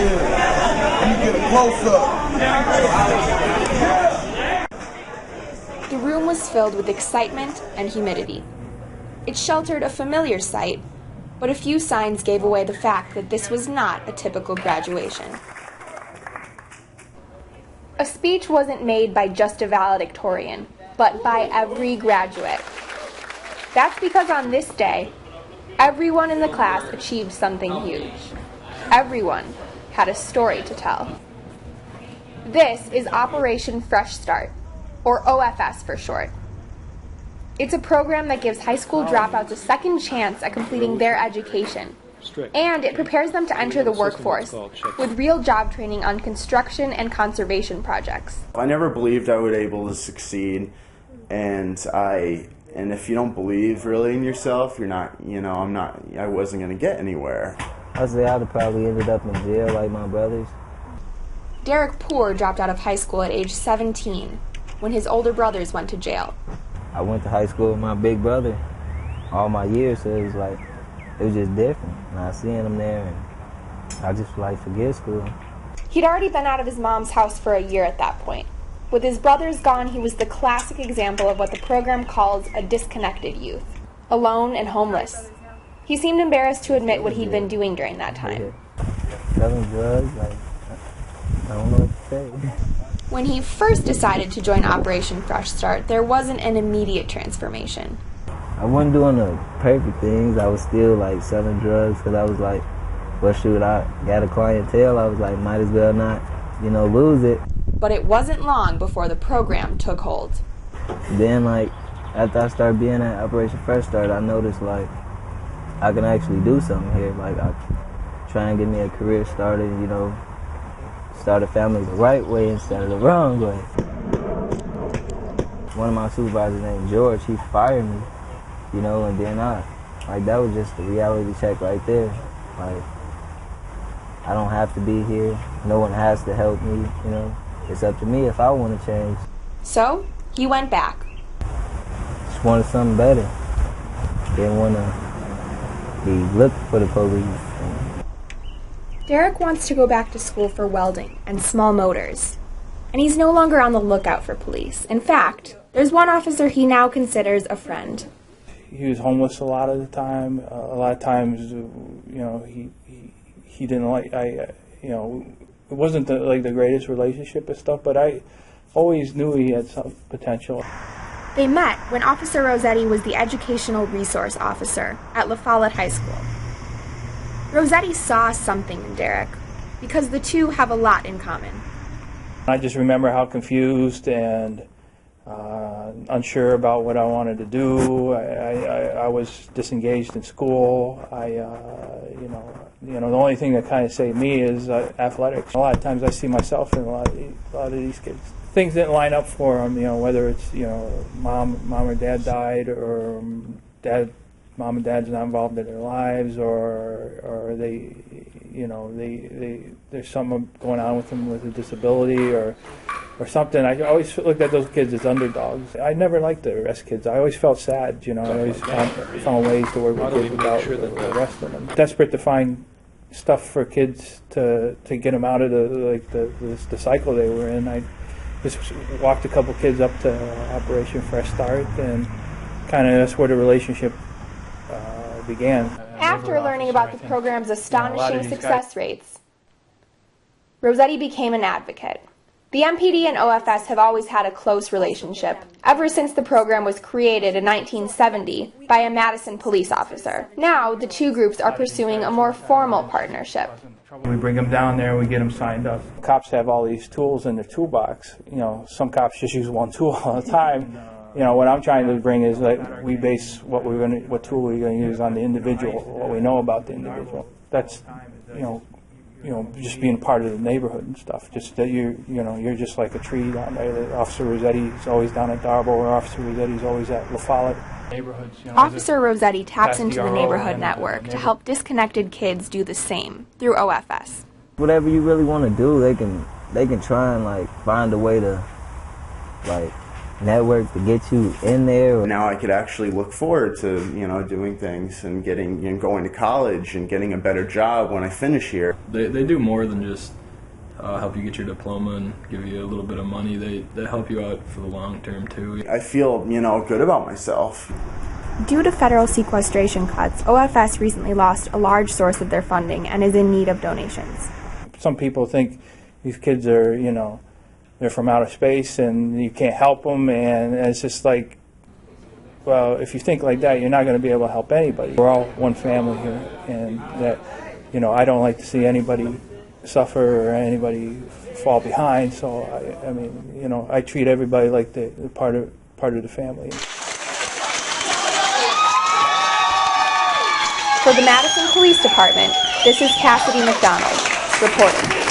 Yeah. You get a close-up. The room was filled with excitement and humidity. It sheltered a familiar sight, but a few signs gave away the fact that this was not a typical graduation. A speech wasn't made by just a valedictorian, but by every graduate. That's because on this day, everyone in the class achieved something huge. Everyone had a story to tell. This is Operation Fresh Start, or OFS for short. It's a program that gives high school dropouts a second chance at completing their education, and it prepares them to enter the workforce with real job training on construction and conservation projects. I never believed I would be able to succeed, and if you don't believe really in yourself, you're not, I wasn't going to get anywhere. I'd say I'd have probably ended up in jail like my brothers. Derek Poor dropped out of high school at age 17 when his older brothers went to jail. I went to high school with my big brother all my years, so it was just different. And I seen him there, and I just forget school. He'd already been out of his mom's house for a year at that point. With his brothers gone, he was the classic example of what the program calls a disconnected youth, alone and homeless. He seemed embarrassed to admit what he'd been doing during that time. Selling drugs, I don't know what to say. When he first decided to join Operation Fresh Start, there wasn't an immediate transformation. I wasn't doing the perfect things. I was still selling drugs because I was well, shoot, I got a clientele. I was might as well not, lose it. But it wasn't long before the program took hold. Then, after I started being at Operation Fresh Start, I noticed, I can actually do something here. I try and get me a career started, start a family the right way instead of the wrong way. One of my supervisors named George, he fired me, and then that was just a reality check right there. I don't have to be here. No one has to help me, It's up to me if I want to change. So, he went back. Just wanted something better. Didn't want to be looking for the police. Derek wants to go back to school for welding and small motors. And he's no longer on the lookout for police. In fact, there's one officer he now considers a friend. He was homeless a lot of the time. A lot of times, he didn't it wasn't the greatest relationship and stuff, but I always knew he had some potential. They met when Officer Rossetti was the educational resource officer at La Follette High School. Rossetti saw something in Derek because the two have a lot in common. I just remember how confused and unsure about what I wanted to do. I was disengaged in school. The only thing that kind of saved me is athletics. A lot of times I see myself in a lot of these kids. Things didn't line up for them. Whether it's mom or dad died, or mom and dad's not involved in their lives, or there's something going on with them with a disability or something. I always looked at those kids as underdogs. I never liked to arrest kids. I always felt sad, I always found ways to work with kids without arresting them. Desperate to find stuff for kids to get them out of the cycle they were in. I just walked a couple kids up to Operation Fresh Start, and kind of that's where the relationship began. After learning about the program's astonishing success rates, Rossetti became an advocate. The MPD and OFS have always had a close relationship, ever since the program was created in 1970 by a Madison police officer. Now, the two groups are pursuing a more formal partnership. We bring them down there, we get them signed up. Cops have all these tools in their toolbox. Some cops just use one tool all the time. What I'm trying to bring is we base what tool we're going to use on the individual, what we know about the individual. That's, just being part of the neighborhood and stuff. Just that you're just like a tree down there. Officer Rossetti's always down at Darbo, or Officer Rossetti's always at La Follette. Neighborhoods. Officer Rossetti taps into the neighborhood network to help disconnected kids do the same through OFS. Whatever you really want to do, they can try and find a way to network to get you in there. Now I could actually look forward to, doing things and going to college and getting a better job when I finish here. They do more than just help you get your diploma and give you a little bit of money. They help you out for the long term too. I feel, good about myself. Due to federal sequestration cuts, OFS recently lost a large source of their funding and is in need of donations. Some people think these kids are, they're from outer space and you can't help them, and it's just like, well, if you think like that, you're not going to be able to help anybody. We're all one family here, and that, I don't like to see anybody suffer or anybody fall behind. So I mean, I treat everybody like they're part of the family. For the Madison Police Department, this is Cassidy McDonald reporting.